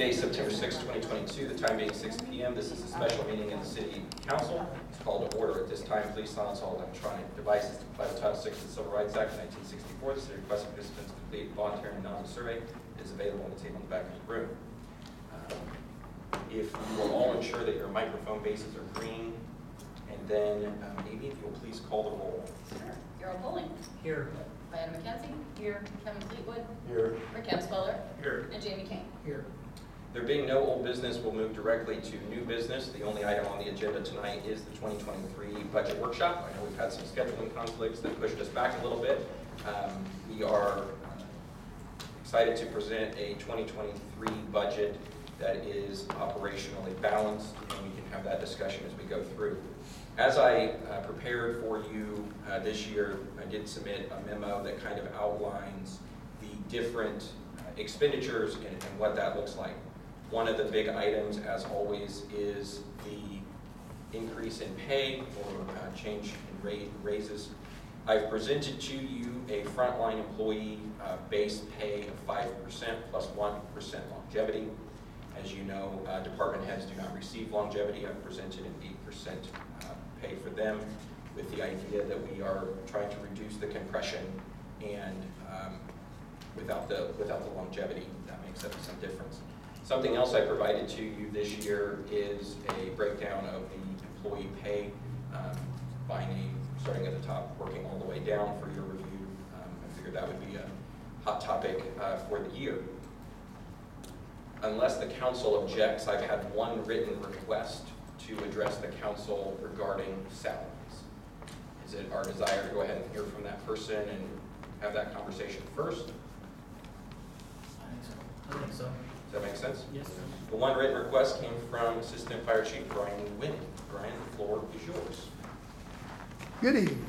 Tuesday, September 6, 2022, the time being 6 p.m. This is a special meeting of the City Council. It's called to order. At this time, please silence all electronic devices to comply with Title VI of the Civil Rights Act of 1964. The city requests participants complete voluntary and anonymous survey. It is available on the table in the back of the room. If you will all ensure that your microphone bases are green, and then Amy, if you will please call the roll. Sure. Darrell Bowling. Here. Diana McKenzie. Here. Kevin Fleetwood. Here. Rick Henspeller. Here. And Jamie King. Here. There being no old business, we'll move directly to new business. The only item on the agenda tonight is the 2023 budget workshop. I know we've had some scheduling conflicts that pushed us back a little bit. We are excited to present a 2023 budget that is operationally balanced, and we can have that discussion as we go through. As I prepared for you this year, I did submit a memo that kind of outlines the different expenditures and what that looks like. One of the big items, as always, is the increase in pay or change in raises. I've presented to you a frontline employee base pay of 5% plus 1% longevity. As you know, department heads do not receive longevity. I've presented an 8% pay for them, with the idea that we are trying to reduce the compression, and without the longevity, that makes up some difference. Something else I provided to you this year is a breakdown of the employee pay by name, starting at the top, working all the way down for your review. I figured that would be a hot topic for the year. Unless the council objects, I've had one written request to address the council regarding salaries. Is it our desire to go ahead and hear from that person and have that conversation first? I think so. Does that make sense? Yes, sir. The one written request came from Assistant Fire Chief Brian Winning. Brian, the floor is yours. Good evening.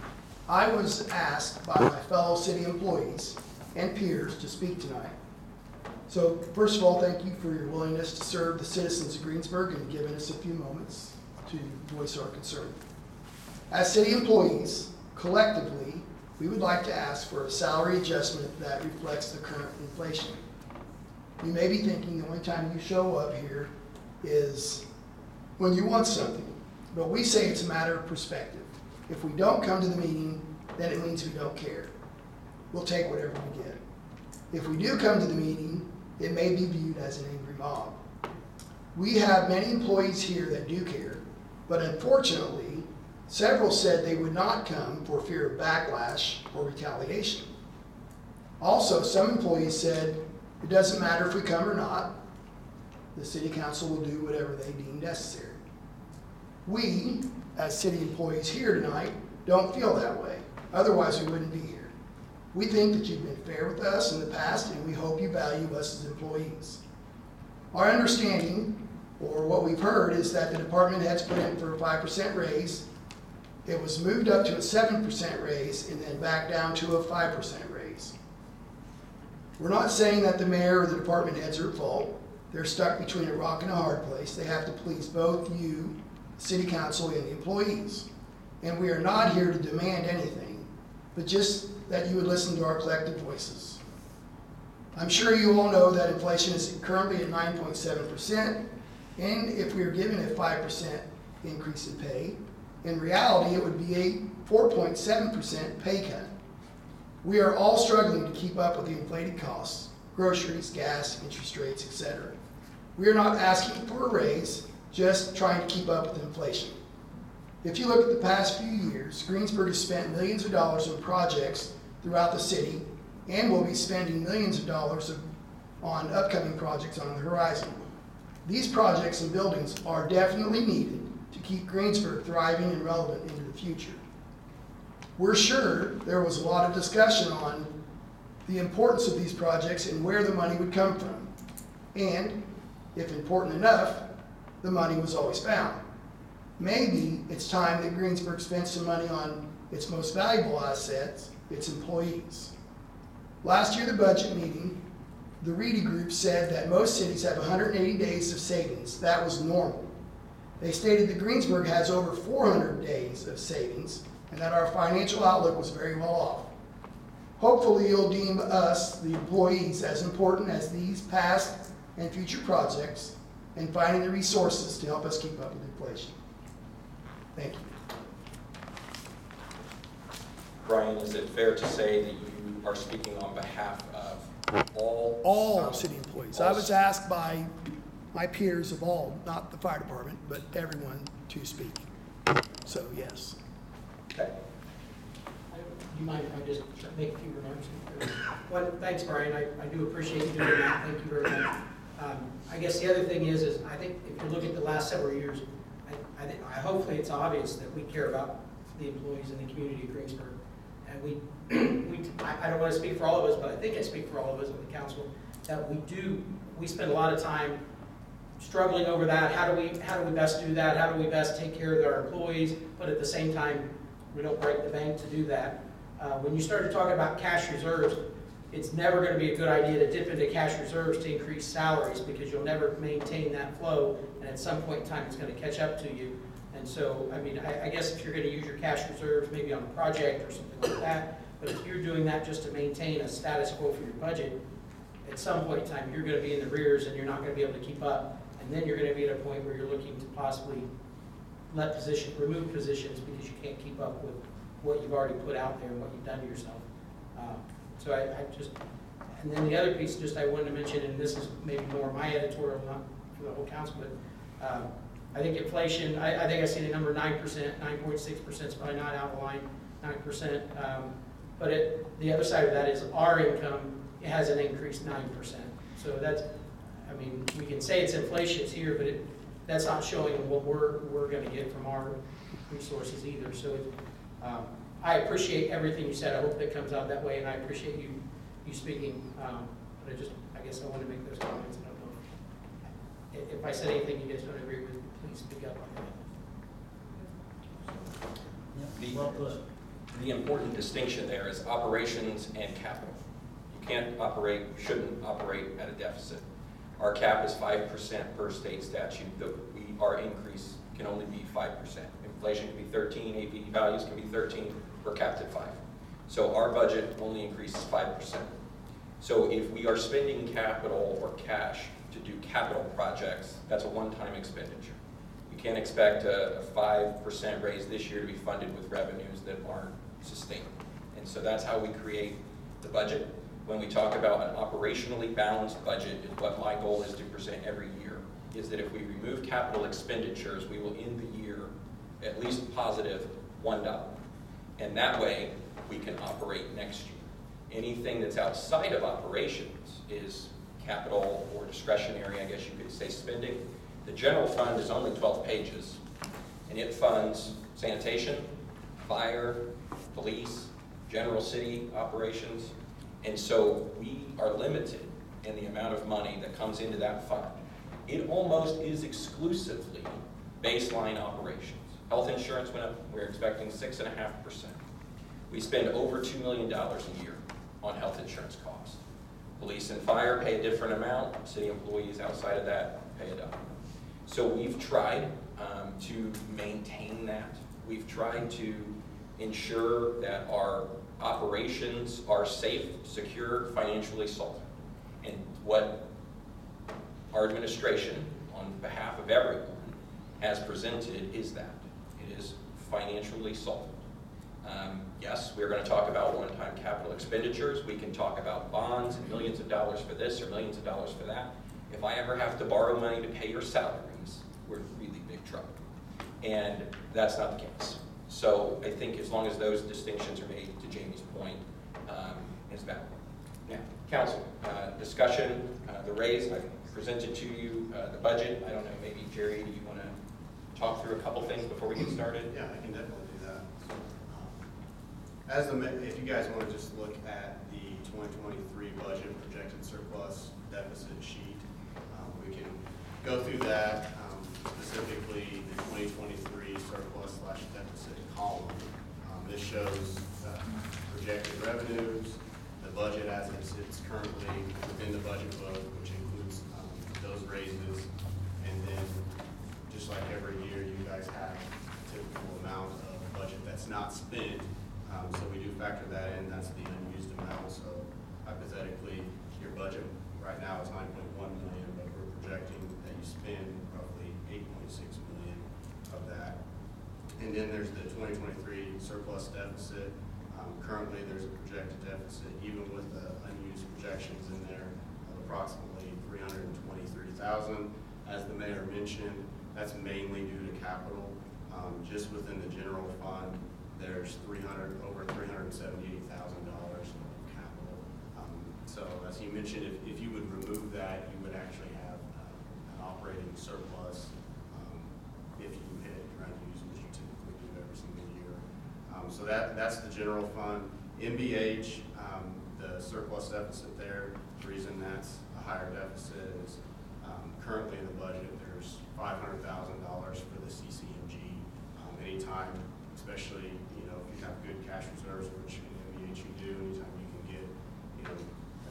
I was asked by my fellow city employees and peers to speak tonight. So first of all, thank you for your willingness to serve the citizens of Greensburg and giving us a few moments to voice our concern. As city employees, collectively, we would like to ask for a salary adjustment that reflects the current inflation. You may be thinking the only time you show up here is when you want something, but we say it's a matter of perspective. If we don't come to the meeting, then it means we don't care. We'll take whatever we get. If we do come to the meeting, it may be viewed as an angry mob. We have many employees here that do care, but unfortunately, several said they would not come for fear of backlash or retaliation. Also, some employees said, it doesn't matter if we come or not, the city council will do whatever they deem necessary. We, as city employees here tonight, don't feel that way. Otherwise, we wouldn't be here. We think that you've been fair with us in the past, and we hope you value us as employees. Our understanding, or what we've heard, is that the department heads put in for a 5% raise. It was moved up to a 7% raise and then back down to a 5% raise. We're not saying that the mayor or the department heads are at fault. They're stuck between a rock and a hard place. They have to please both you, city council, and the employees. And we are not here to demand anything, but just that you would listen to our collective voices. I'm sure you all know that inflation is currently at 9.7%, and if we are given a 5% increase in pay, in reality it would be a 4.7% pay cut. We are all struggling to keep up with the inflated costs, groceries, gas, interest rates, etc. We are not asking for a raise, just trying to keep up with inflation. If you look at the past few years, Greensburg has spent millions of dollars on projects throughout the city, and will be spending millions of dollars on upcoming projects on the horizon. These projects and buildings are definitely needed to keep Greensburg thriving and relevant into the future. We're sure there was a lot of discussion on the importance of these projects and where the money would come from. And, if important enough, the money was always found. Maybe it's time that Greensburg spent some money on its most valuable assets, its employees. Last year, the budget meeting, the Reedy Group said that most cities have 180 days of savings. That was normal. They stated that Greensburg has over 400 days of savings and that our financial outlook was very well off. Hopefully, you'll deem us, the employees, as important as these past and future projects, and finding the resources to help us keep up with inflation. Thank you. Brian, is it fair to say that you are speaking on behalf of All city employees. I was asked by my peers of all, not the fire department, but everyone to speak. So, yes. Okay. Do you mind if I just make a few remarks? One, thanks, Brian. I do appreciate you doing that. Thank you very much. I guess the other thing is I think if you look at the last several years, hopefully it's obvious that we care about the employees in the community of Greensburg. And I don't want to speak for all of us, but I think I speak for all of us on the council, that we spend a lot of time struggling over that. How do we best do that? How do we best take care of our employees? But at the same time, we don't break the bank to do that. When you start to talk about cash reserves, it's never going to be a good idea to dip into cash reserves to increase salaries, because you'll never maintain that flow, and at some point in time it's going to catch up to you. And so, I mean, I guess if you're going to use your cash reserves maybe on a project or something like that, but if you're doing that just to maintain a status quo for your budget, at some point in time you're going to be in the rears and you're not going to be able to keep up, and then you're going to be at a point where you're looking to possibly remove positions because you can't keep up with what you've already put out there and what you've done to yourself. So and then the other piece just I wanted to mention, and this is maybe more my editorial, not for the whole council, but I think inflation, I think I see the number 9%, 9.6% is probably not out of line, 9%. But the other side of that is our income hasn't increased 9%. So that's, I mean, we can say it's inflation, it's here, but that's not showing what we're going to get from our resources either. So I appreciate everything you said. I hope that comes out that way, and I appreciate you speaking. But I guess I want to make those comments. I don't know if I said anything you guys don't agree with, please speak up on that. The important distinction there is operations and capital. You shouldn't operate at a deficit. Our cap is 5% per state statute. Our increase can only be 5%. Inflation can be 13, AP values can be 13, we're capped at 5. So our budget only increases 5%. So if we are spending capital or cash to do capital projects, that's a one-time expenditure. You can't expect a 5% raise this year to be funded with revenues that aren't sustainable. And so that's how we create the budget. When we talk about an operationally balanced budget, is what my goal is to present every year, is that if we remove capital expenditures, we will end the year at least positive $1. And that way, we can operate next year. Anything that's outside of operations is capital or discretionary, I guess you could say, spending. The general fund is only 12 pages, and it funds sanitation, fire, police, general city operations. And so we are limited in the amount of money that comes into that fund. It almost is exclusively baseline operations. Health insurance went up, we're expecting 6.5%. We spend over $2 million a year on health insurance costs. Police and fire pay a different amount. City employees outside of that pay $1. So we've tried to maintain that. We've tried to ensure that our operations are safe, secure, financially solvent. And what our administration, on behalf of everyone, has presented is that. It is financially solvent. Yes, we're going to talk about one-time capital expenditures. We can talk about bonds and millions of dollars for this or millions of dollars for that. If I ever have to borrow money to pay your salaries, we're in really big trouble. And that's not the case. So I think as long as those distinctions are made, to Jamie's point, is valid. Now, council, discussion, the raise, I've presented to you the budget. I don't know, maybe Jerry, do you want to talk through a couple things before we get started? Yeah, I can definitely do that. If you guys want to just look at the 2023 budget projected surplus deficit sheet, we can go through that, specifically the 2023 surplus/deficit column. This shows projected revenues, the budget as it sits currently within the budget book, which includes those raises, and then just like every year, you guys have a typical amount of budget that's not spent. So we do factor that in. That's the unused amount. So hypothetically, your budget right now is $9.1 million, but spend roughly 8.6 million of that. And then there's the 2023 surplus deficit. Currently, there's a projected deficit, even with the unused projections in there, of approximately $323,000. As the mayor mentioned, that's mainly due to capital. Just within the general fund, there's over $378,000 of capital. So as he mentioned, if you would remove that, you would actually have an operating surplus if you hit your unused, which you typically do every single year. So that's the general fund. MBH, the surplus deficit there, the reason that's a higher deficit is currently in the budget, there's $500,000 for the CCMG. Anytime, especially, if you have good cash reserves, which in MBH you do, anytime you can get, a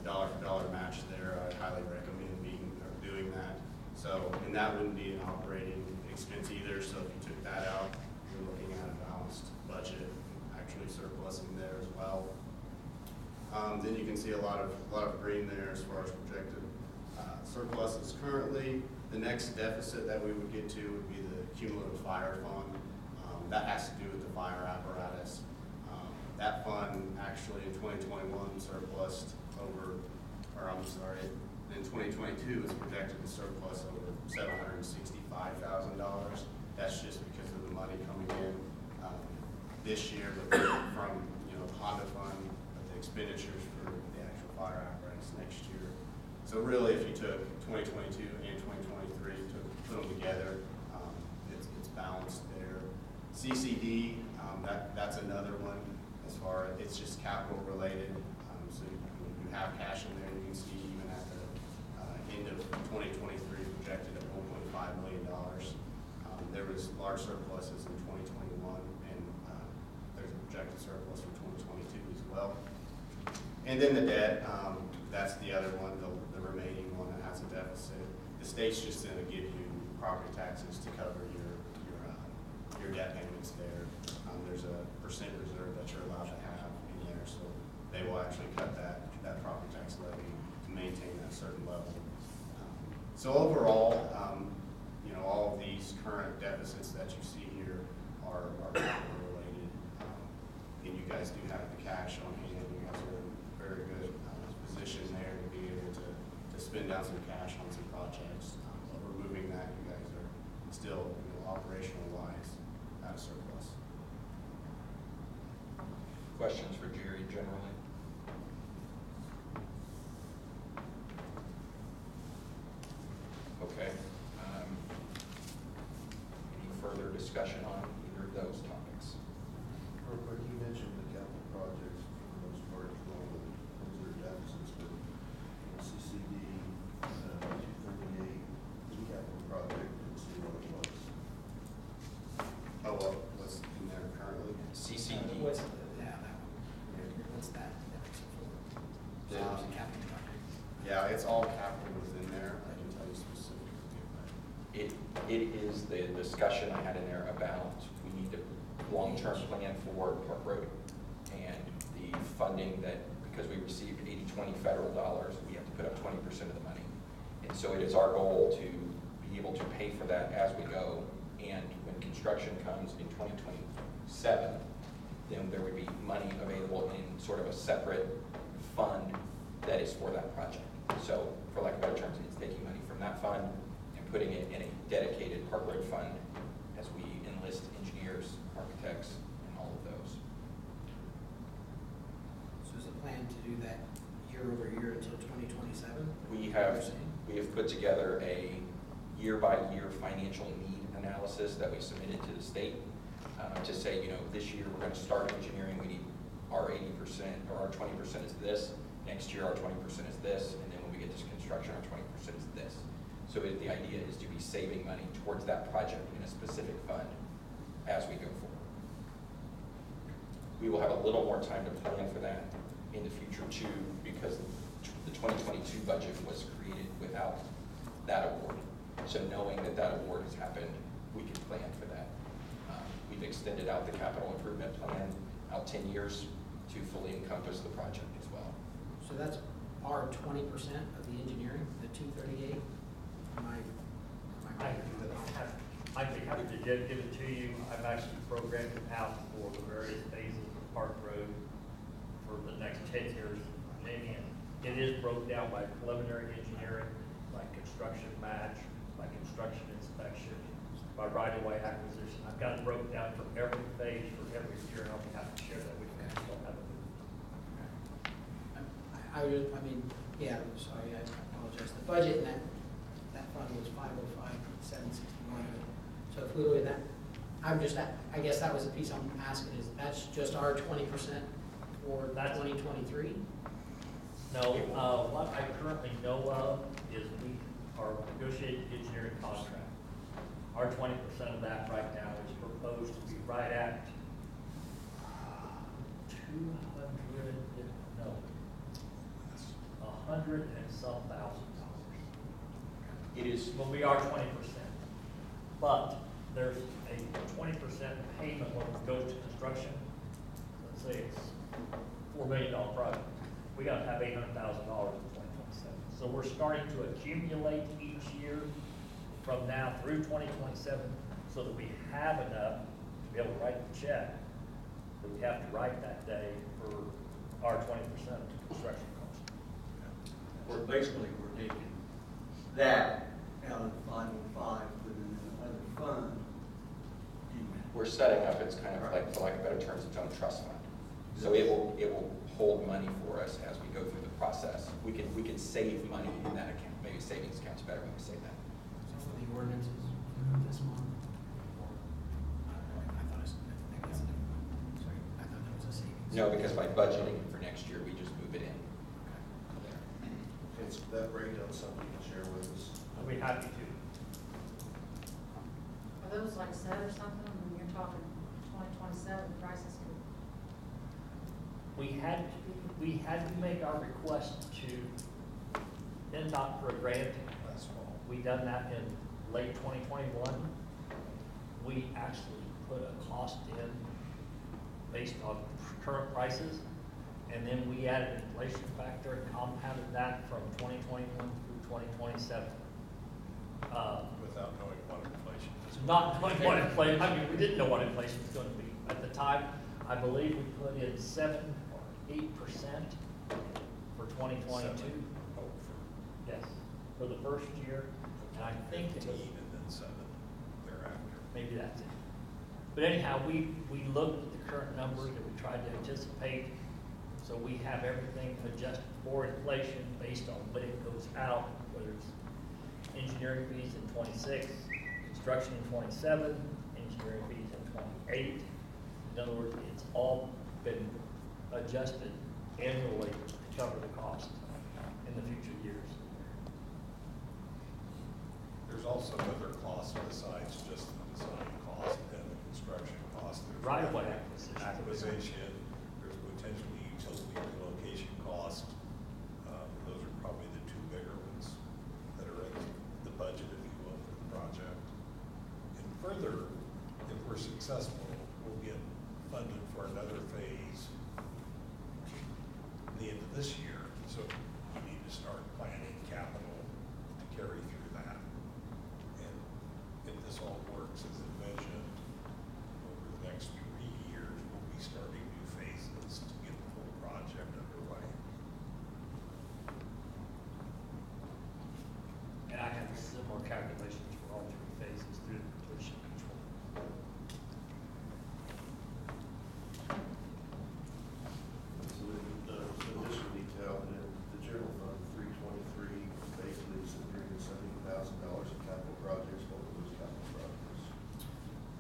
dollar for dollar match there, I'd highly recommend doing that. So, and that wouldn't be an operating expense either, so if you took that out, you're looking at a balanced budget, actually surplusing there as well. Then you can see a lot of green there as far as projected surpluses currently. The next deficit that we would get to would be the cumulative fire fund. That has to do with the fire apparatus. That fund actually in 2021 surplused in 2022 is projected to surplus over $765,000. That's just because of the money coming in this year, but from the Honda fund, but the expenditures for the actual fire apparatus next year. So really, if you took 2022 and 2023, put them together, it's balanced there. CCD, that's another one as far as it's just capital related. So you have cash in there. You can see even at the end of 2023 projected at $1.5 million. There was large surpluses in 2021, and there's a projected surplus for 2022 as well. And then the debt, that's the other one, the remaining one that has a deficit. The state's just going to give you property taxes to cover your debt payments there. There's a percent reserve that you're allowed to have in there, so they will actually cut that property tax levy to maintain that certain level. So overall, all of these current deficits that you see here are capital related, and you guys do have the cash on hand. You guys are in a very good position there to be able to spend down some cash on some projects. Removing that, you guys are still operational wise at a surplus. Questions for Jerry generally? Okay. Any further discussion on either of those topics? Real quick, you mentioned the capital projects for the most part, those are deficits, but CCD 238 is a capital project, and see what it was. Oh, well, what's in there currently? CCD. What's that? Capital project. Yeah, it's all capital within there. I can tell you specifically. It is the discussion I had in there about we need a long-term plan for Park Road and the funding that, because we received 80-20 federal dollars, we have to put up 20% of the money. And so it is our goal to be able to pay for that as we go. And when construction comes in 2027, then there would be money available in sort of a separate fund that is for that project. So for lack of better terms, it's taking money from that fund and putting it in a dedicated Park Road fund as we enlist engineers, architects, and all of those. So is the plan to do that year over year until 2027? We have put together a year-by-year financial need analysis that we submitted to the state to say, this year we're going to start engineering, we need our 80% or our 20% is this, next year our 20% is this, and then when we get to construction, our 20% is this. So the idea is to be saving money towards that project in a specific fund as we go forward. We will have a little more time to plan for that in the future too, because the 2022 budget was created without that award. So knowing that award has happened, we can plan for that. We've extended out the capital improvement plan out 10 years to fully encompass the project as well. So that's our 20% of the engineering, the 238? Am I happy to give it to you. I've actually programmed it out for the various phases of Park Road for the next 10 years. And it is broke down by preliminary engineering, by construction match, by construction inspection, by right-of-way acquisition. I've got it broken down for every phase for every year, and I'll be happy to share that with you. I don't have it. I mean, yeah, I'm sorry, I apologize. The budget in that fund was 505,761. So if we look at that, I guess that was the piece I'm asking, is that's just our 20% for That's- 2023? No, what I currently know of is we are negotiating engineering contract. Our 20% of that right now is proposed to be right at 200, no, 100 and some $1,000. It is, But we are 20%. But there's a 20% payment when it goes to construction. Let's say it's $4 million project. We gotta have $800,000 in 2027. So we're starting to accumulate each year from now through 2027 so that we have enough to be able to write the check that we have to write that day for our 20% of construction cost. Basically, we're taking that out of 505, putting it in another fund. we're setting up, it's kind of like, for lack of better terms, its own trust fund. So it will hold money for us as we go through the process. We can save money in that account. Maybe savings account's better when we say that. So for the ordinances this month? Or, I thought that's a different one. Sorry, I thought that was a savings. No, because by budgeting for next year, we just move it in. It's that breakdown, something you can share with us. I'll be happy to. Are those like set or something, when you're talking 2027 prices? We had to make our request to NDOT for a grant last fall. We done that in late 2021. We actually put a cost in based on current prices, and then we added an inflation factor and compounded that from 2021 through 2027. Without knowing what inflation is. Not knowing what inflation, I mean, we didn't know what inflation was going to be. At the time, I believe we put in 7 or 8% for 2022. Yes, for the first year, and I think it was, 15 and then 7 thereafter. maybe that's it. But anyhow, we looked at the current numbers and we tried to anticipate, so we have everything adjusted for inflation based on when it goes out, whether it's engineering fees in 26, construction in 27, engineering fees in 28. In other words, it's all been adjusted annually to cover the cost in the future years. There's also other costs besides just the design cost and the construction cost. There's Right-of-way acquisition, there's potentially utility relocation cost. Those are probably the two bigger ones that are in the budget, if you will, for the project. And further, if we're successful, we'll get funded for another phase at the end of this year. So we need to start planning capital to carry through that. And if this all works as envisioned, over the next 3 years, we'll be starting new phases to get the whole project underway. And I have similar calculations for all 3 phases through the completion of each one. So some additional detail in the general fund, 323, basically it's $370,000 in capital projects, both of those capital projects.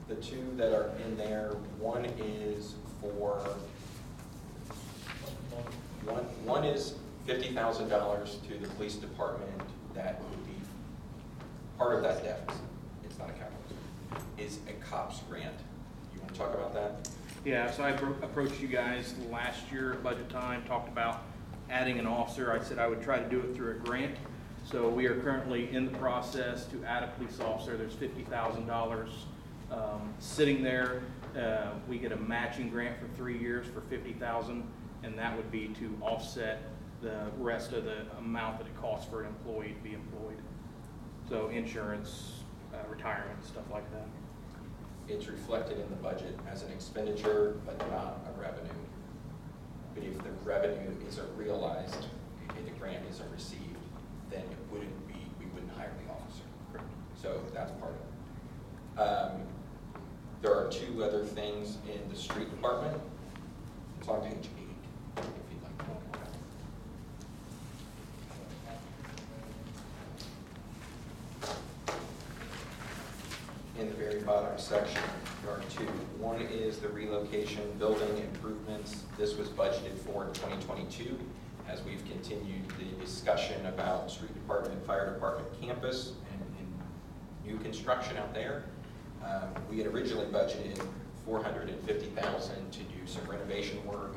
The two that are in there, one is for, one is $50,000 to the police department. That would be part of that deficit. It's not a capital. It's a COPS grant. You want to talk about that? Yeah, so I approached you guys last year at budget time, talked about adding an officer. I said I would try to do it through a grant. So we are currently in the process to add a police officer. There's $50,000 sitting there. We get a matching grant for 3 years for $50,000, and that would be to offset the rest of the amount that it costs for an employee to be employed. So insurance, retirement, stuff like that. it's reflected in the budget as an expenditure, but not a revenue. But if the revenue isn't realized, okay, the grant isn't received, then it wouldn't be, we wouldn't hire the officer. So that's part of it. There are two other things in the street department. It's on page 8, if you'd like to look at that. In the very bottom section, there are two. One is the relocation building improvements. This was budgeted for in 2022. As we've continued the discussion about street department, fire department campus, and new construction out there, we had originally budgeted $450,000 to do some renovation work,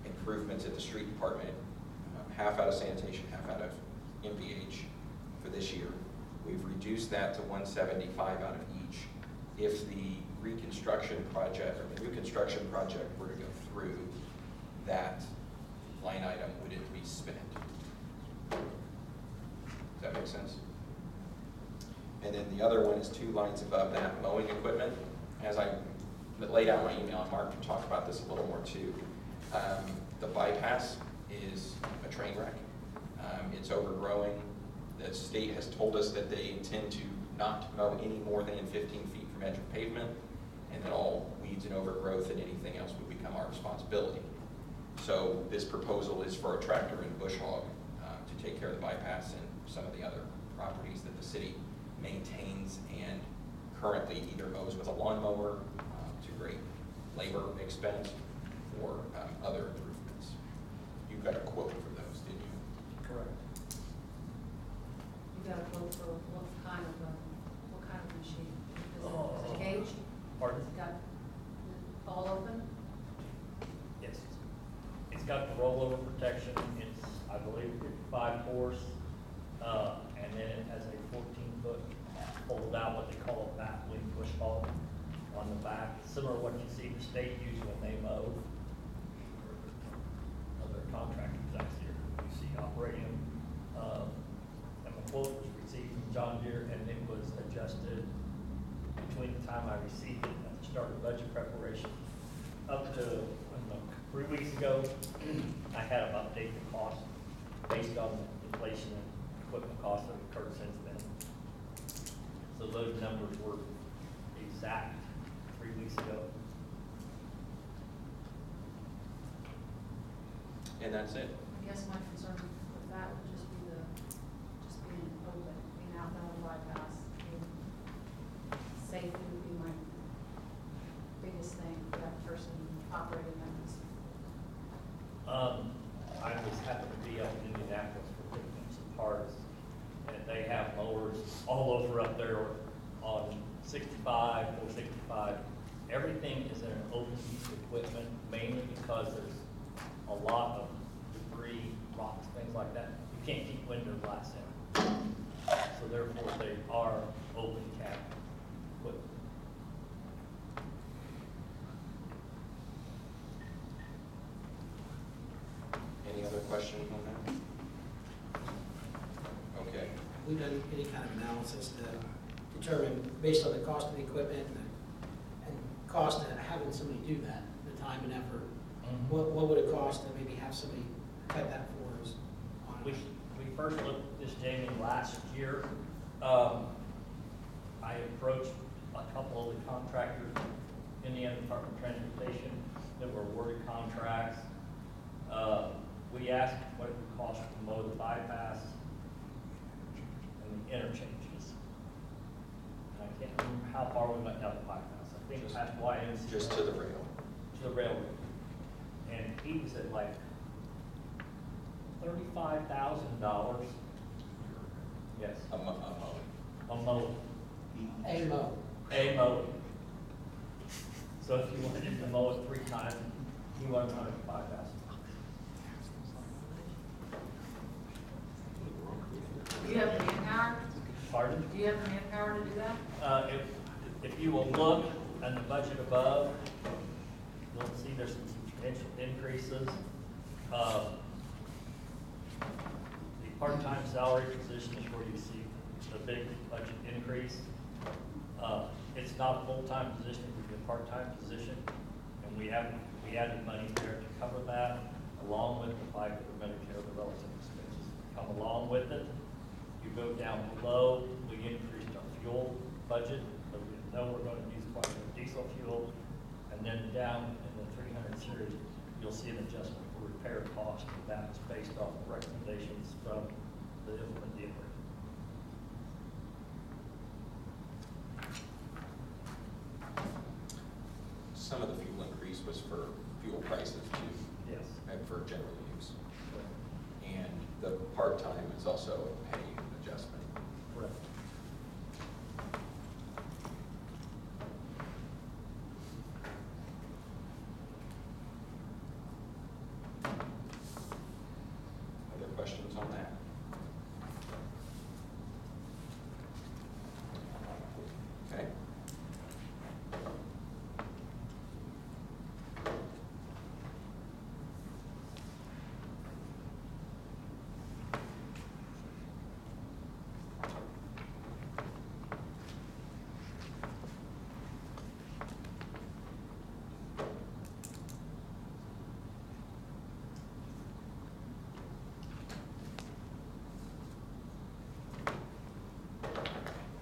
improvements at the street department, half out of sanitation, half out of MVH for this year. We've reduced that to $175,000 out of each. If the reconstruction project or the new construction project were to go through, that line item wouldn't be spent. Does that make sense? And then the other one is 2 lines above that, mowing equipment. As I laid out in my email, and Mark can talk about this a little more too. The bypass is a train wreck. It's overgrowing. The state has told us that they intend to not mow any more than 15 feet from edge of pavement, and that all weeds and overgrowth and anything else would become our responsibility. So this proposal is for a tractor and bush hog to take care of the bypass and some of the other properties that the city maintains and currently either mows with a lawnmower to great labor expense or other improvements. You got a quote for those, didn't you? Correct. You got a quote for what kind of machine? Is it caged? Pardon? Is it got all open? Yes. It's got the rollover protection. It's, I believe, 55 horse, and then it has a 14-foot fold out, what they call a back wing push hog on the back. It's similar to what you see the state use when they mow. Other contractors out here you see operating them. And the quote was received from John Deere, and it was adjusted between the time I received it and the start of budget preparation up to 3 weeks ago. I had them update the cost based on the inflation and equipment costs that occurred since then. So those numbers were exact 3 weeks ago. And that's it. I guess my concern with that would just be being open, being out on the bypass. Safety would be my biggest thing for that person operating that. I was happened to be up in Indianapolis for picking up some parts, and they have mowers all over up there on 65, 465. Everything is in an open piece of equipment, mainly because there's a lot of debris, rocks, things like that. You can't keep window glass in. So therefore, they are open cab equipment. Any other questions on that? Okay. We've done any kind of analysis to determine, based on the cost of the equipment and cost of having somebody do that, the time and effort, what would it cost to maybe have somebody cut that for us? We first looked at this, Jamie, last year. I approached a couple of the contractors in the Department of Transportation that were awarded contracts. We asked what it would cost to mow the bypass and the interchanges. And I can't remember how far we went down the bypass. I think Just- past YMCA. Just to the rail. To the railroad. And he was at like $35,000. Yes. A mowing. A mowing. A mow. A mowing. So if you wanted to mow it 3 times, you want $105,000. Do you have the manpower? Pardon? Do you have the manpower to do that? If you will look at the budget above, you'll see there's some substantial increases. The part-time salary position is where you see the big budget increase. it's not a full-time position, it would be a part-time position, and we added money there to cover that, along with the FICA, the Medicare, the relative expenses. Come along with it, you go down below, we increased our fuel budget, but we know we're gonna use quite a bit of diesel fuel, and then down in the 300 series, you'll see an adjustment for repair cost, and that's based off of recommendations from the implement dealer. Some of the fuel increase was for fuel prices too, Yes. and for general use. And the part-time is also a pay adjustment. Correct. Other questions on that? Okay.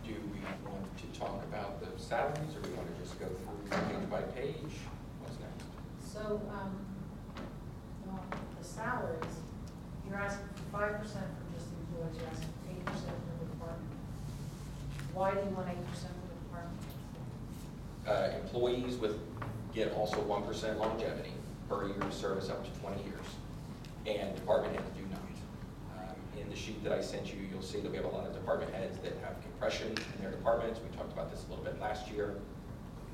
Do we want to talk about the salaries, or we want to just go through page by page? What's next? So, well, the salaries, you're asking for 5% for just the employees, you're asking for 8% for the department. Why do you want 8% for the department? Employees get also 1% longevity per year of service up to 20 years, and department heads do not. In the sheet that I sent you, you'll see that we have a lot of department heads that have compression in their departments. We talked about this a little bit last year.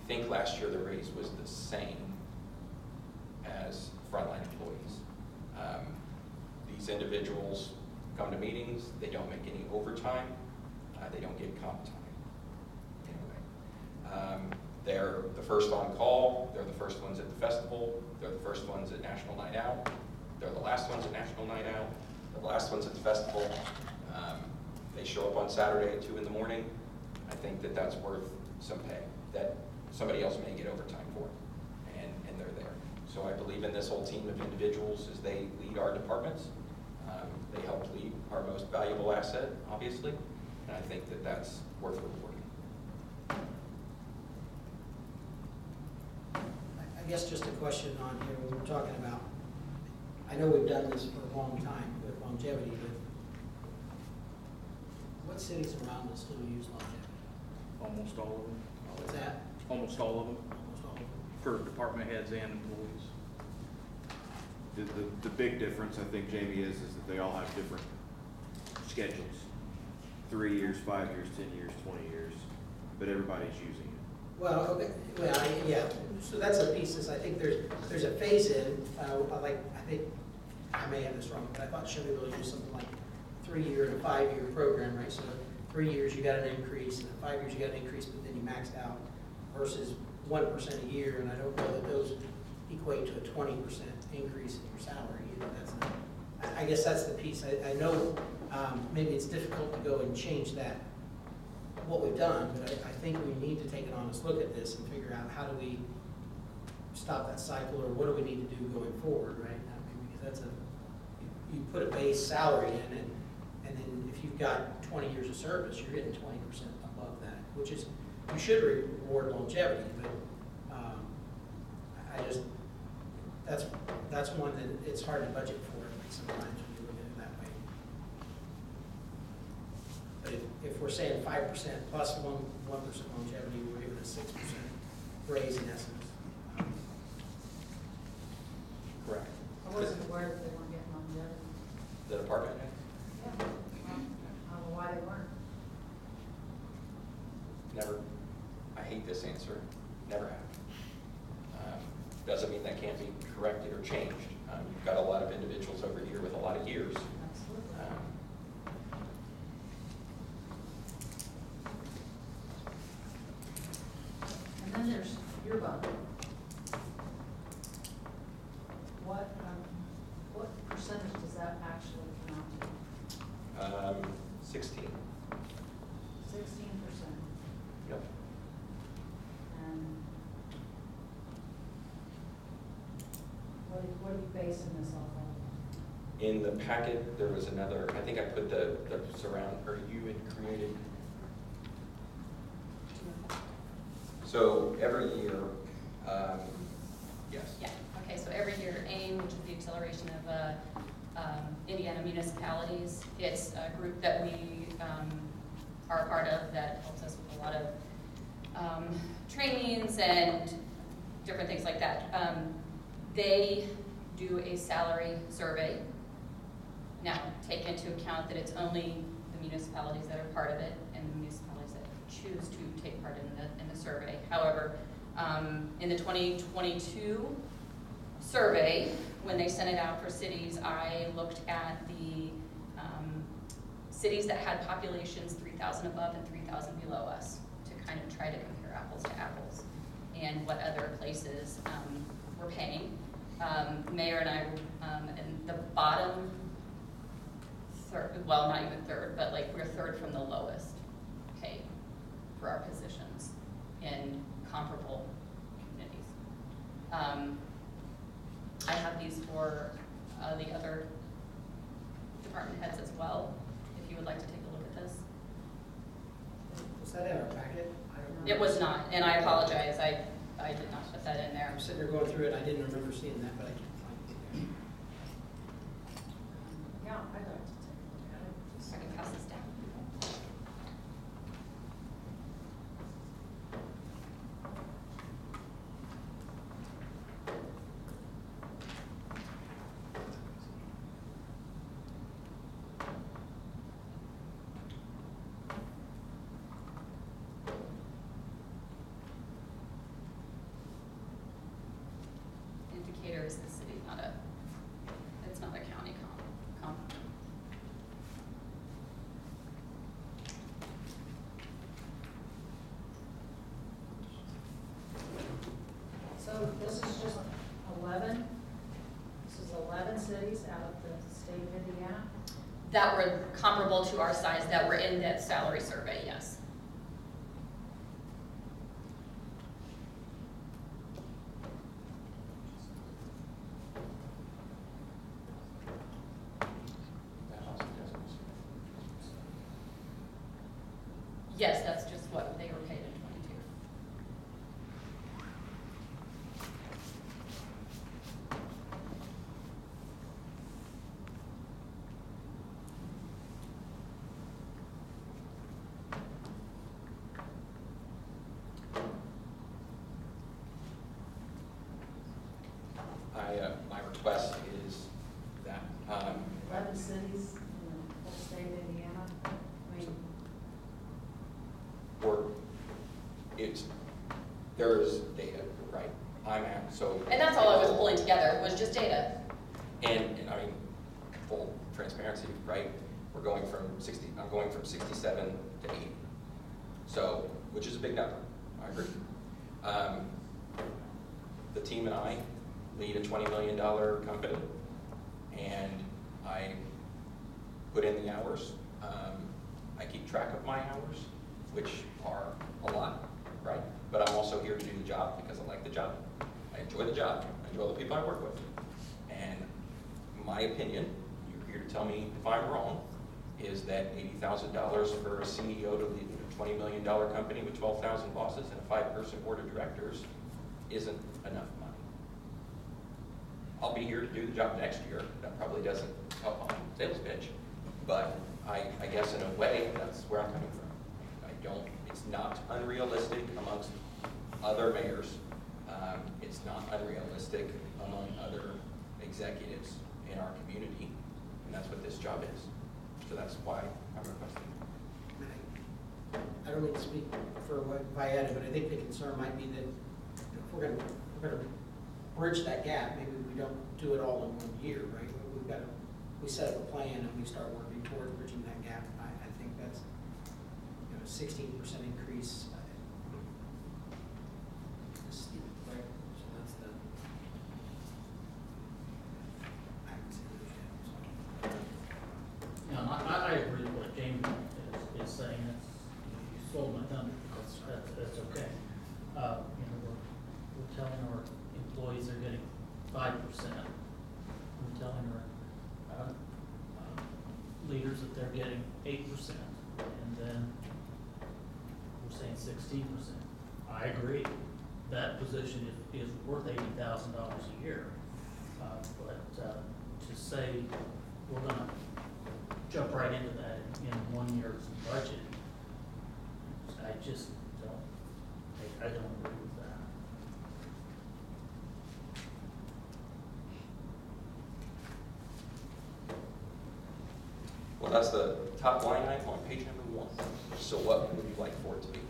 I think last year the raise was the same as frontline employees. These individuals come to meetings, they don't make any overtime, they don't get comp time. Anyway, they're the first on call, they're the first ones at the festival, they're the first ones at National Night Out, they're the last ones at National Night Out, they're the last ones at the festival. They show up on Saturday at 2 in the morning. I think that that's worth some pay that somebody else may get overtime for, and they're there. So I believe in this whole team of individuals as they lead our departments. They help lead our most valuable asset, obviously, and I think that that's worth rewarding. I guess just a question on here, when we're talking about, I know we've done this for a long time with longevity, but what cities around us still use longevity? Almost all of them. What's that? Almost all of them, Almost all of them? for department heads and employees. The big difference, I think, Jamie, is that they all have different schedules. 3 years, 5 years, 10 years, 20 years, but everybody's using it. Well, okay, yeah, so that's a piece, is I think there's a phase-in, I think, I may have this wrong, but I thought Shelbyville used something like 3-year and a 5-year program, right? So 3 years you got an increase, and 5 years you got an increase, but then you maxed out, versus 1% a year, and I don't know that those equate to a 20% increase in your salary either. I guess that's the piece. I know maybe it's difficult to go and change that, what we've done, but I think we need to take an honest look at this and figure out how do we stop that cycle, or what do we need to do going forward, right? I mean, because that's you put a base salary in, and then if you've got 20 years of service, you're getting 20% above that, which is, you should reward longevity, but that's one that it's hard to budget for sometimes when you look at it that way. But if we're saying 5% plus 1% longevity, we're giving a 6% raise in essence. Correct. I wasn't aware that they weren't getting longevity. The department head? Yeah, well, I don't know why they weren't. Never. I hate this answer. Never have. Doesn't mean that can't be corrected or changed. You've got a lot of individuals over here with a lot of years. Absolutely. And then there's your bump. What percentage does that actually come out to? 16. 16%. Yep. basing this off of? In the packet, there was another, I think I put the surround, or you had created. So every year, yes. Yeah, okay, so every year AIM, which is the acceleration of Indiana municipalities, it's a group that we are a part of that helps us with a lot of trainings and different things like that. They do a salary survey. Now, take into account that it's only the municipalities that are part of it and the municipalities that choose to take part in the survey. However, in the 2022 survey, when they sent it out for cities, I looked at the cities that had populations 3,000 above and 3,000 below us to kind of try to compare apples to apples and what other places were paying. Mayor and I, in the bottom third, well, not even third, but like we're third from the lowest pay for our positions in comparable communities. I have these for the other department heads as well, if you would like to take a look at this. Was that in our packet? I don't remember. It was not, and I apologize, I did not put that in there. I'm sitting there going through it, I didn't remember seeing that, but I can't find it. Yeah, I'd like to take a look at it. I can pass this down. Indicator is the city, it's not a county comp. So this is just 11, this is 11 cities out of the state of Indiana? That were comparable to our size, that were in that salary survey, yes. Yes, that's just what they were paid in '22. My request is that, 11 cities in the whole state of Indiana? I mean, there's data, right? So. And that's all I was pulling together, was just data. And I mean, full transparency, right? I'm going from 67 to 80. So, which is a big number, I agree. The team and I lead a $20 million company, and I put in the hours. I keep track of my hours, which are a lot, right? But I'm also here to do the job because I like the job. I enjoy the job. I enjoy the people I work with. And my opinion, you're here to tell me if I'm wrong, is that $80,000 for a CEO to lead a $20 million company with 12,000 bosses and a 5-person board of directors isn't enough money. I'll be here to do the job next year. That probably doesn't help on sales pitch, but I guess in a way, that's where I'm coming from. It's not unrealistic amongst other mayors. It's not unrealistic among other executives in our community, and that's what this job is. So that's why I'm requesting. I don't mean to speak for what Vieta, but I think the concern might be that if we're gonna bridge that gap, maybe we don't do it all in 1 year, right? We set up a plan and we start working towards bridging that gap. I think that's, 16% increase. Steep, right? So that's the. I can see the gap, so. Yeah, I agree with what Jamie is saying. You stole my thunder. That's okay. We're telling our employees they're getting 5%. telling our leaders that they're getting 8%, and then we're saying 16%. I agree, that position is worth $80,000 a year. But to say we're gonna jump right into that in 1 year's budget, I just don't, I don't agree with that. Well, that's the top line item on page number 1. So what would you like for it to be?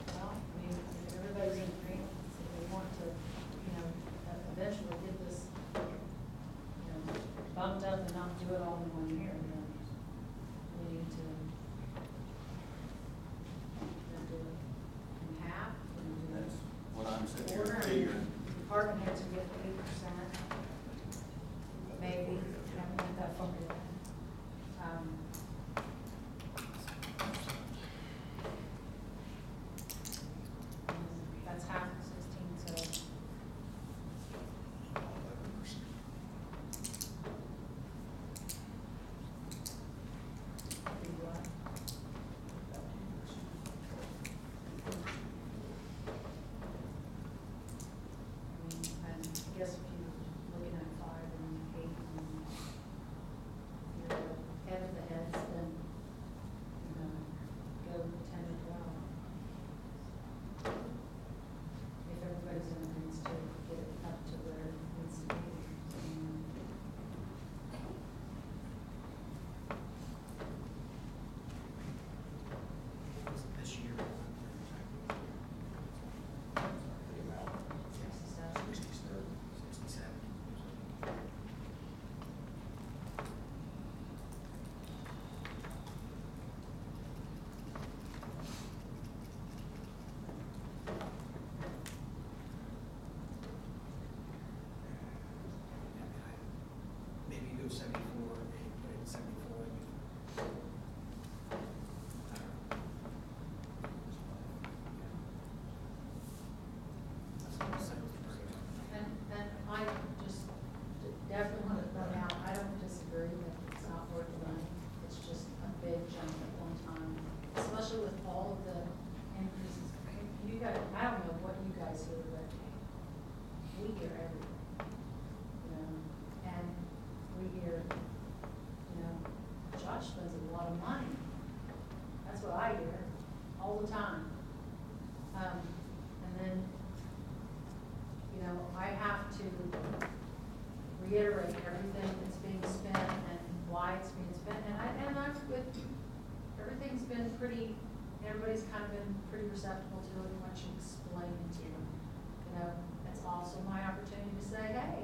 Well, I mean, if everybody's in agreement, if we want to, eventually get this, bumped up and not do it all in 1 year, then we need to do it in half, That's what I'm sitting here quarter. I mean, figuring. department heads will get 8%, maybe, I haven't got that far yet. That's half of 16, so. Be what? I mean, and I guess if you're looking at 5 and 8, and you're head of the heads, then, go 10 and 12. If everybody's in agreement to get it up to where it needs to be. This year. The amount. 67. 67. Maybe you go 74, maybe put it in 74. And I just definitely want to point out, I don't disagree that it's not worth the money. It's just a big jump at one time, especially with all of the increases. You guys, I don't know what you guys hear, but we hear everything. And we hear, Josh spends a lot of money. That's what I hear all the time. And then, I have to reiterate everything that's being spent and why it's being spent. And I'm with, everything's been pretty, everybody's kind of been pretty receptive to it, and what you explain it to them. It's also my opportunity to say, hey,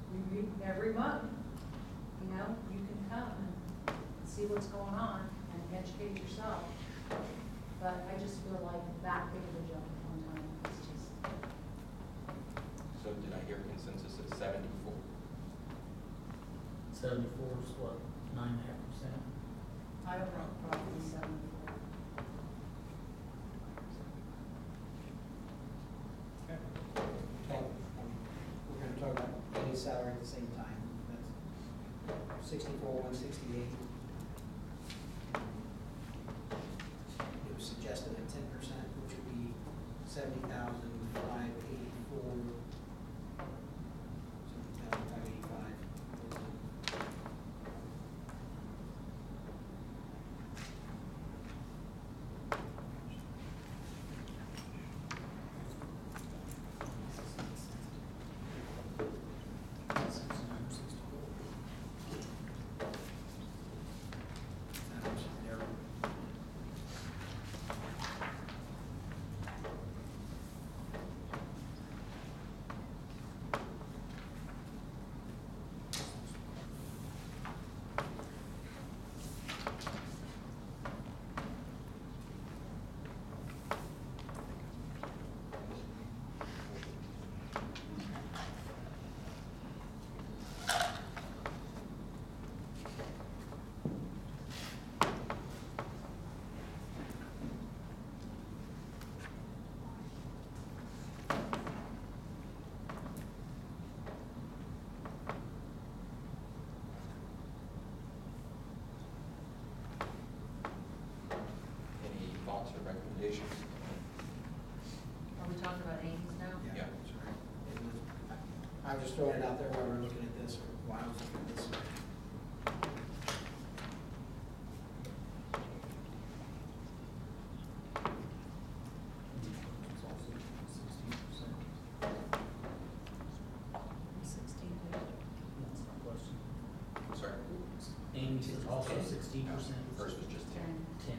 we meet every month, you can come and see what's going on and educate yourself. But I just feel like that big of a jump at one time is just. So did I hear consensus at 74? 74 is what, 9.5%? I don't know, probably 74. Okay. We're gonna talk about any salary at the same time. That's 64, 168. It was suggested at 10%, which would be 70,584. 70,585. recommendations? Are we talking about Ames now? Yeah. That's right. I was just throwing it out there while we're looking at this, or while I was looking at this. It's also 16%. 16. That's my question. I'm sorry. Ames is also 16%. First was just 10. 10.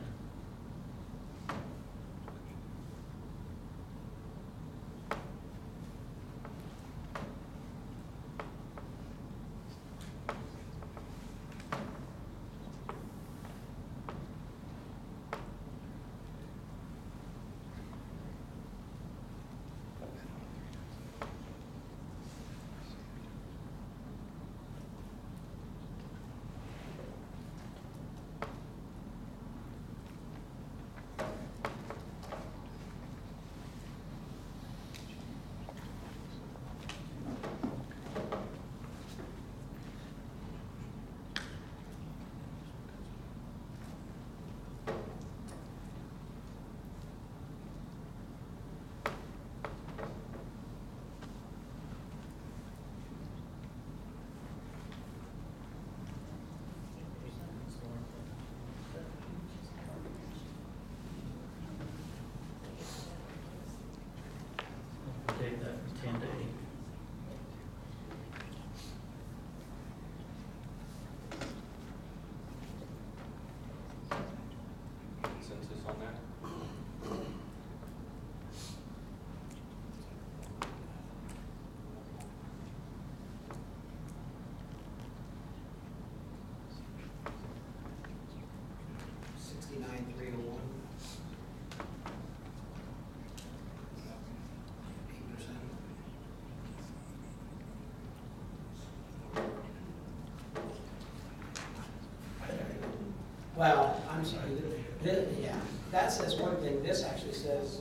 Take that from 10 to 8. Consensus on that? $69,301. 8%. Well, I'm sorry, yeah, that says one thing, this actually says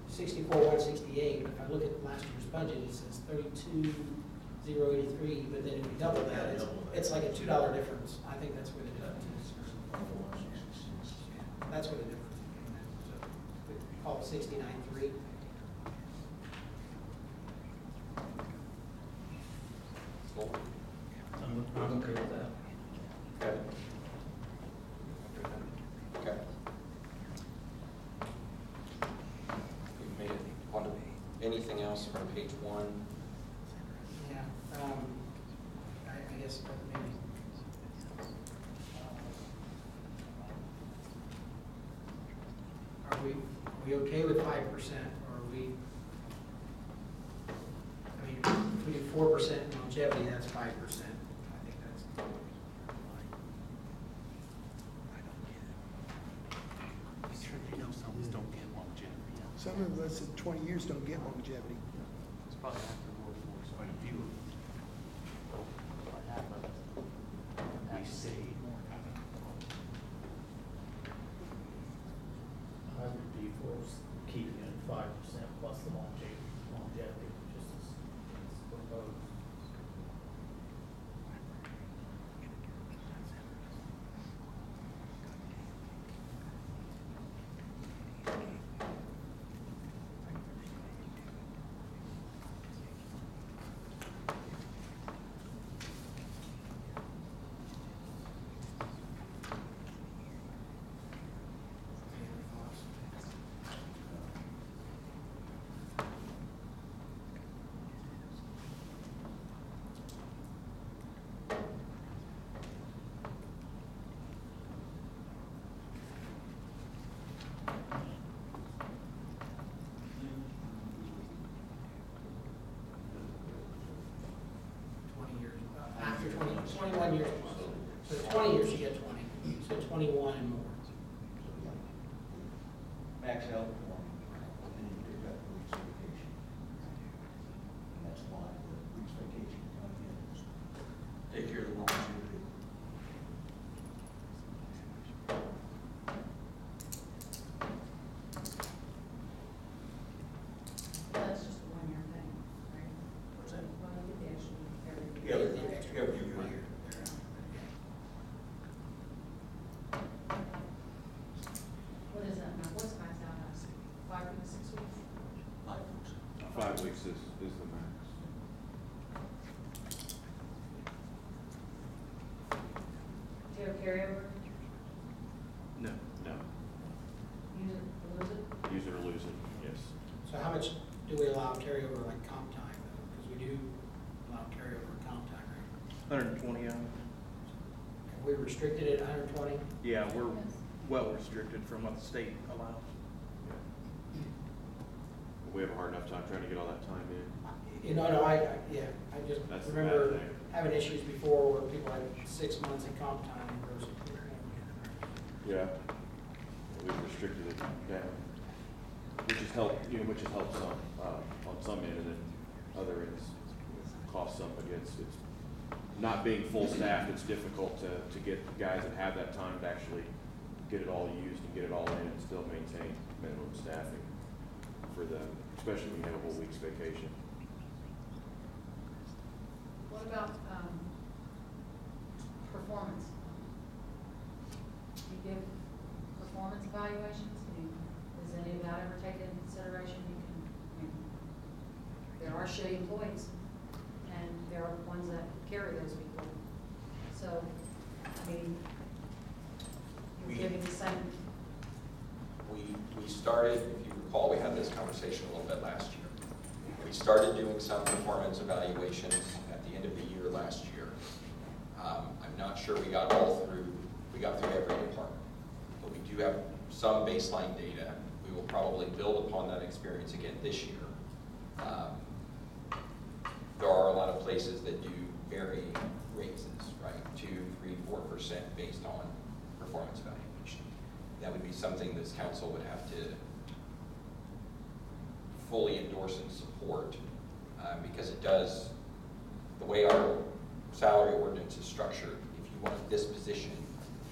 64,168. If I look at last year's budget, it says 32,083, but then if we double that, it's like a $2 difference. I think that's where the difference is. That's where the difference is. So we call it 69,3. Cool. I'm okay with that. Kevin? Okay. We've made it on to anything else from page 1? Yeah, I guess maybe. Are we okay with 5%, or are we, I mean, if we do 4% longevity, that's 5%. I think that's. Some of us in 20 years don't get longevity. It's probably after workforce, quite a few of them. Half of it. We stayed. I would be for keeping it at 5% plus the longevity, just as proposed. After 21 years. So 20 years, you get 20. So 21 and more. Max out one, and then you pick up Greeks vacation. And that's why the Greeks vacation come in. Take care of the longevity. That's just a one-year thing, right? What's that? When we get the extra, every. Yeah, the extra every year. What is that number? weeks is the max. Do you have carryover? No. No, Use it or lose it? use it or lose it, yes. So how much do we allow carryover like comp time though? Because we do allow carryover comp time, right? 120 hours. Have we restricted it 120? Yeah, we're well restricted from what the state allows. We have a hard enough time trying to get all that time in. You know, yeah, I just That's the bad remember thing. having issues before where people had 6 months in comp time versus. Yeah. We've restricted it down, which has helped, which has helped some, on some end, and then other ends cost some, but it's not being full staffed, it's difficult to get guys that have that time to actually get it all used and get it all in and still maintain minimum staffing for them, especially when you have a whole week's vacation. What about, performance? Do you give performance evaluations? Does any of that ever taken into consideration? There are shitty employees, and there are ones that carry those people. So, I mean, you're giving the same. We started, if you recall, we had this conversation a little bit last year. We started doing some performance evaluations at the end of the year last year. I'm not sure we got through every department, but we do have some baseline data. We will probably build upon that experience again this year. There are a lot of places that do vary raises, right? 2, 3, 4% based on performance evaluation. That would be something this council would have to fully endorse and support because it does, the way our salary ordinance is structured, if you want this position,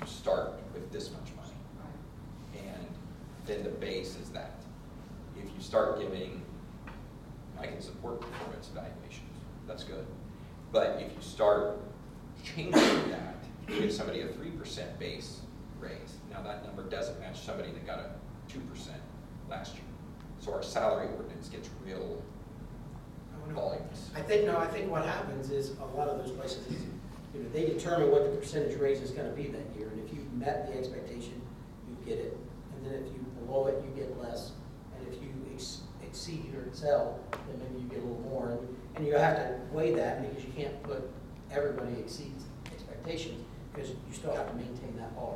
you start with this much money. And then the base is that. If you start giving, I can support performance evaluations, that's good. But if you start changing that, you give somebody a 3% base raise. Now that number doesn't match somebody that got a 2% last year. So our salary ordinance gets real volumes. I think what happens is a lot of those places, they determine what the percentage raise is gonna be that year, and if you met the expectation, you get it, and then if you below it, you get less, and if you exceed or excel, then maybe you get a little more, and you have to weigh that, because you can't put everybody exceeds expectations, because you still have to maintain that bar,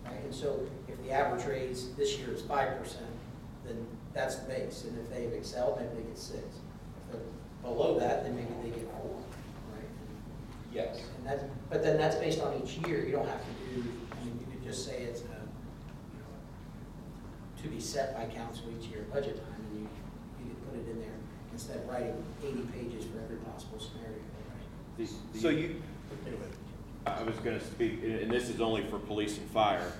right? And so if the average raise this year is 5%, then that's the base, and if they've excelled, maybe they get 6. If they're below that, then maybe they get 4, right? Yes. And but then that's based on each year. You don't have to do, you could just say it's to be set by council each year budget time, and you could put it in there instead of writing 80 pages for every possible scenario, right? So you, I was going to speak, and this is only for police and fire,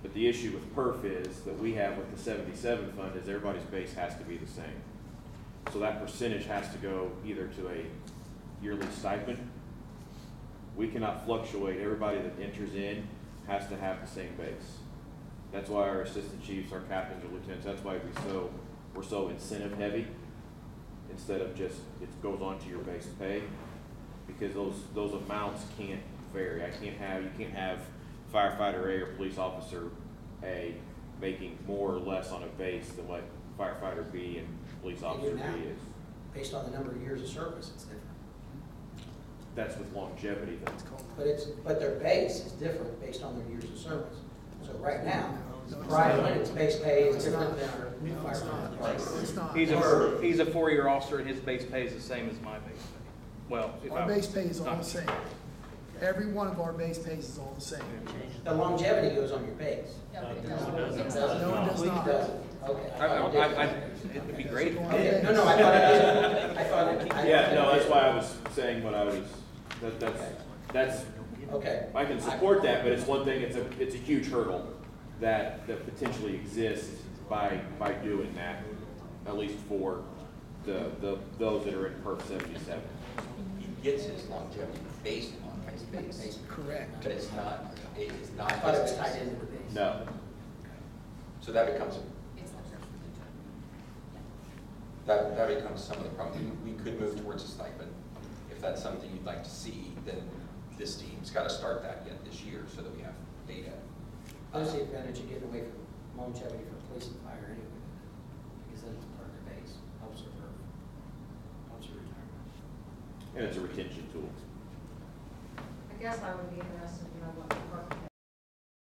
but the issue with PERF is that we have with the 77 fund is everybody's base has to be the same. So that percentage has to go either to a yearly stipend. We cannot fluctuate. Everybody that enters in has to have the same base. That's why our assistant chiefs, our captains, or lieutenants, that's why we're so incentive heavy instead of just it goes on to your base pay, because those amounts can't vary. You can't have firefighter A or police officer A making more or less on a base than what firefighter B and police officer B is. Based on the number of years of service, it's different. That's with longevity, that's called. But their base is different based on their years of service. So right now, Brian Lennox's base pay is different than our new firefighter. It's not. he's a 4-year officer and his base pay is the same as my base pay. Well, if Our I base was pay is all not- the same. Every one of our base pays is all the same. The longevity goes on your base. Yeah, but it No, doesn't. it doesn't. It doesn't. No, it does not. It doesn't. Okay. It'd be great. Okay, no, I thought it did. I thought it. Yeah, no, that's why I was saying what I was, that's, Okay. I can support that, but it's one thing, it's a huge hurdle that potentially exists by doing that, at least for those that are in PERF 77. He gets his longevity based on his base. Correct. But it's not, it is not. I thought it was his tied base. into the base. No. So that becomes, It's not. That becomes some of the problem. We could move towards a stipend. If that's something you'd like to see, then this team's got to start that yet this year so that we have data. There's the advantage of getting away from longevity for police and fire anyway, because then it's part of their base, helps their retirement. And it's a retention tool. I guess I would be interested to know what department